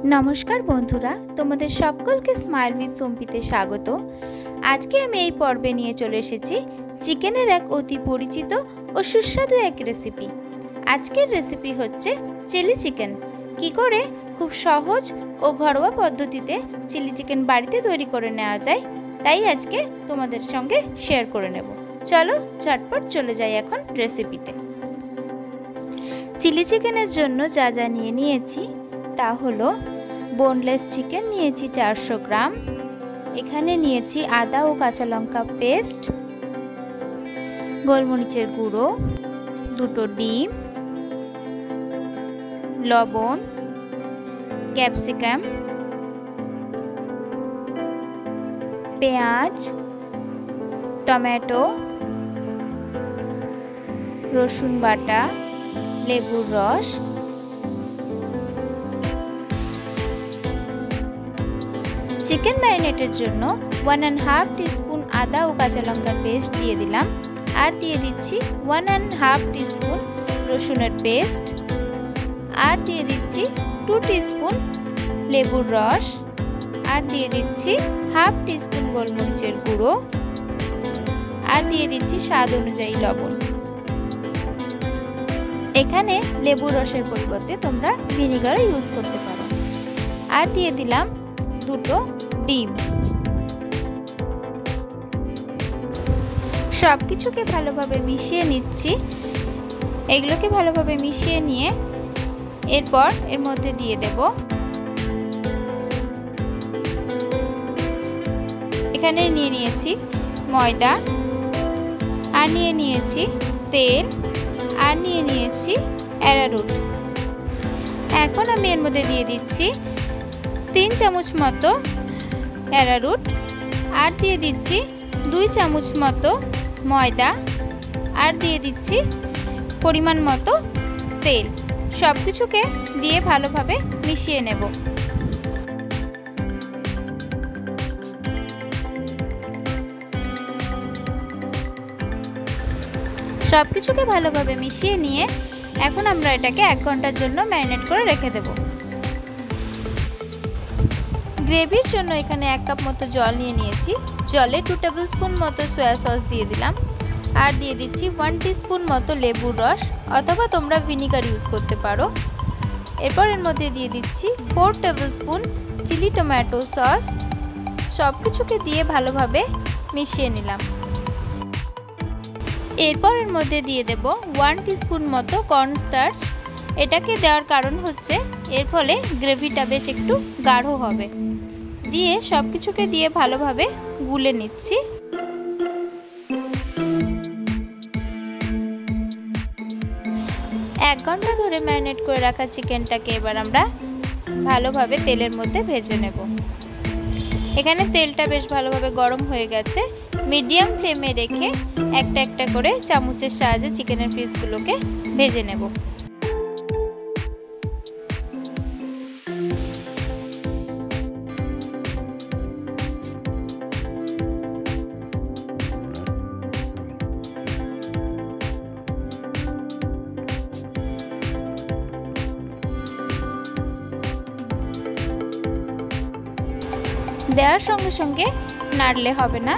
नमस्कार बंधुरा तुम्हारे सकल के स्माइल उइथ सम्पीते स्वागत। आज के आमी एई पर्वे निये चले एसेछि चिकेनेर एक अति परिचित और सुस्वादु एक रेसिपि। आजकेर रेसिपि होच्छे चिली चिकेन। कि करे खूब सहज और घरोया पद्धतिते चिली चिकेन बाड़ीते तैरी करे नेওয়া যায় ताई आजके तोमादेर संगे शेयर करे नेब। चलो झटपट चले जाई एखन रेसिपिते। चिली चिकेनेर जोन्नो जा जा निये निয়েছি ता हलो बोनलेस चिकेन निয়েছি 400 ग्राम, एखाने निয়েছি आदा और काँचा लंका पेस्ट, गोलमरिचेर गुঁড়ো, दुटो डिम, लवण, कैप्सिकम, पेঁয়াজ, टमेटो, रसुन बाटा, लेबुर रस, चिकेन मैरिनेटेर जोन्नो 1.5 टीस्पून आदा और काँचा लंकार पेस्ट दिए दिलाम और दिए दिच्छी 1.5 टीस्पून रसुनेर पेस्ट और दिए दिच्छी 2 टीस्पून लेबुर रस और दिए दिच्छी हाफ टीस्पून गोलमरिचेर गुঁড়ো और दिए दिच्छी स्वाद अनुयायी लवण। एखाने लेबुर रसेर परिबर्ते तोमरा विनेगार यूज करते पारो और दिए दिलाम दुटो डिम। सबकिछुके भालोभाबे मिशिए निচ্ছি। एगुलोके भालोभाबे मिशिए निये एरपर एर मध्य दिए देब एखाने निये निয়েছি ময়দা আর নিয়ে নিয়েছি তেল আর নিয়ে নিয়েছি অ্যারারুট। এখন আমি এর মধ্যে দিয়ে দিচ্ছি 3 চামচ মতো অ্যারারুট আর দিয়ে দিচ্ছি 2 চামচ মতো ময়দা আর দিয়ে দিচ্ছি পরিমাণ মতো তেল। সবকিছুকে দিয়ে ভালোভাবে মিশিয়ে নেব। সবকিছুকে ভালোভাবে মিশিয়ে নিয়ে এখন আমরা এটাকে 1 ঘন্টার জন্য ম্যারিনেট করে রেখে দেব। গ্রেভির জন্য এখানে 1 কাপ মতো জল নিয়ে নিয়েছি। জলে 2 টেবিলস্পুন মতো সয়া সস দিয়ে দিলাম আর দিয়ে দিচ্ছি 1 টিস্পুন মতো লেবুর রস অথবা তোমরা ভিনিগার ইউজ করতে পারো। এরপর এর মধ্যে দিয়ে দিচ্ছি 4 টেবিলস্পুন চিলি টমেটো সস। সবকিছুকে দিয়ে ভালোভাবে মিশিয়ে নিলাম। এরপর এর মধ্যে দিয়ে দেব 1 টিস্পুন মতো কর্ন স্টার্চ। এটাকে দেওয়ার কারণ হচ্ছে এর ফলে গ্রেভিটা বেশ একটু গাঢ় হবে। দিয়ে সবকিছুকে দিয়ে ভালোভাবে গুলে নিচ্ছি। 1 ঘন্টা ধরে ম্যারিনেট করে রাখা চিকেনটাকে এবার আমরা ভালোভাবে তেলের মধ্যে ভেজে নেব। এখানে তেলটা বেশ ভালোভাবে গরম হয়ে গেছে। মিডিয়াম ফ্লেমে রেখে একটা একটা করে চামচের সাহায্যে চিকেনের পিসগুলোকে ভেজে নেব। দেওয়ার সঙ্গে সঙ্গে নাড়লে হবে না,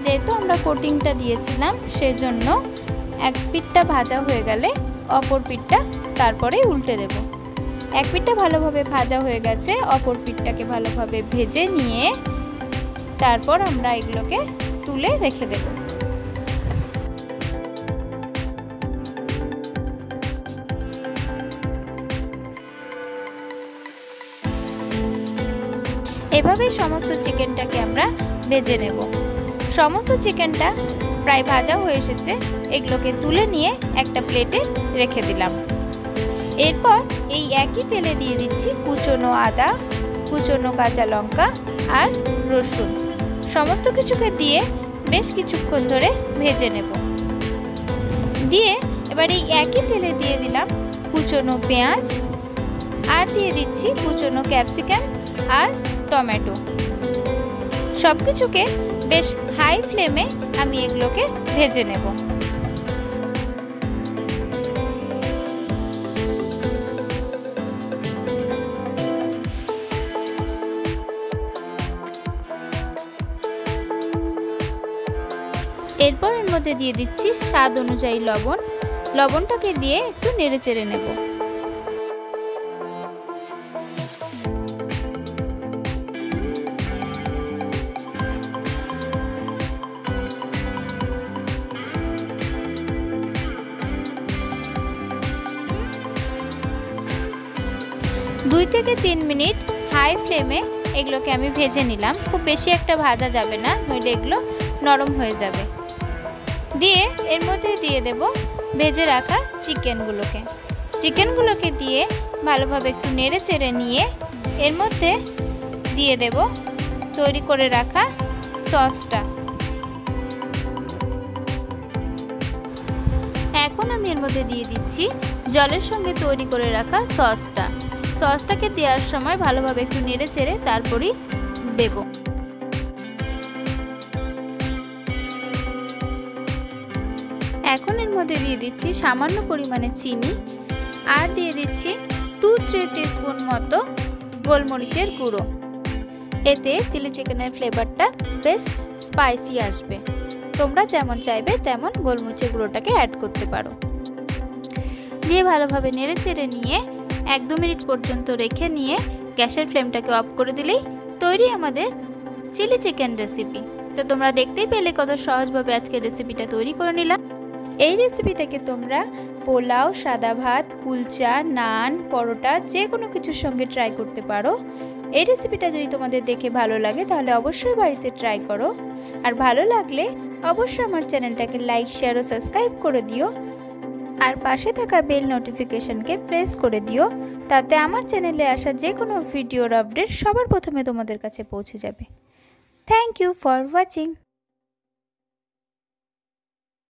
যেহেতু আমরা কোটিংটা দিয়েছিলাম সেজন্য এক পিঠটা ভাজা হয়ে গেলে অপর পিঠটা তারপরে উল্টে দেব। এক পিঠটা ভালোভাবে ভাজা হয়ে গেছে, অপর পিঠটাকে ভালোভাবে ভেজে নিয়ে তারপর আমরা এগুলোকে তুলে রেখে দেব। এভাবে সমস্ত চিকেনটাকে আমরা ভেজে নেব। সমস্ত চিকেনটা প্রায় ভাজা হয়ে এসেছে, এগুলোকে তুলে নিয়ে একটা প্লেটে রেখে দিলাম। এরপর এই একই তেলে দিয়ে দিচ্ছি কুচনো আদা, কুচনো কাঁচা লঙ্কা আর রসুন। সমস্ত কিছুকে দিয়ে বেশ কিছুক্ষণ ধরে ভেজে নেব। দিয়ে এবার এই একই তেলে দিয়ে দিলাম কুচনো পেঁয়াজ আর দিয়ে দিচ্ছি কুচনো ক্যাপসিকাম আর টমেটো। সবকিছুকে বেশ হাই ফ্লেমে আমি এগুলোকে ভেজে নেব। এরপর এর মধ্যে দিয়ে দিচ্ছি স্বাদ অনুযায়ী লবণ। লবণটাকে দিয়ে একটু নেড়ে চেড়ে নেব। দুই থেকে 3 মিনিট হাই ফ্লেমে এগুলোকে আমি ভেজে নিলাম। খুব বেশি একটা ভাজা যাবে না, নইলে এগুলো নরম হয়ে যাবে। দিয়ে এর মধ্যে দিয়ে দেব ভেজে রাখা চিকেনগুলোকে দিয়ে ভালোভাবে একটু নেড়ে চেড়ে নিয়ে এর মধ্যে দিয়ে দেব তৈরি করে রাখা সসটা। এখন আমি এর মধ্যে দিয়ে দিচ্ছি জলের সঙ্গে তৈরি করে রাখা সসটাকে দেওয়ার সময় ভালোভাবে একটু নেড়ে চেড়ে তারপরই দেব। এখন এর মধ্যে দিয়ে দিচ্ছি সামান্য পরিমাণে চিনি, আর দিয়ে দিচ্ছি 2-3 টিস্পুন মতো গোলমরিচের গুঁড়ো। এতে চিলি চিকেনের ফ্লেভারটা বেশ স্পাইসি আসবে। তোমরা যেমন চাইবে তেমন গোলমরিচের গুঁড়োটাকে অ্যাড করতে পারো। দিয়ে ভালোভাবে নেড়ে চেড়ে নিয়ে 1-2 মিনিট পর্যন্ত রেখে নিয়ে গ্যাসের ফ্লেমটাকে অফ করে দিলেই তৈরি আমাদের চিলি চিকেন রেসিপি। তো তোমরা দেখতেই পেলে কত সহজভাবে আজকে রেসিপিটা তৈরি করে নিলাম। এই রেসিপিটাকে তোমরা পোলাও, সাদা ভাত, কুলচা, নান, পরোটা যে কোনো কিছুর সঙ্গে ট্রাই করতে পারো। এই রেসিপিটা যদি তোমাদের দেখে ভালো লাগে তাহলে অবশ্যই বাড়িতে ট্রাই করো। আর ভালো লাগলে অবশ্যই আমার চ্যানেলটাকে লাইক, শেয়ার ও সাবস্ক্রাইব করে দিও। আর পাশে থাকা বেল নোটিফিকেশনকে প্রেস করে দিও, তাতে আমার চ্যানেলে আসা যে কোনো ভিডিওর আপডেট সবার প্রথমে তোমাদের কাছে পৌঁছে যাবে। Thank you for watching.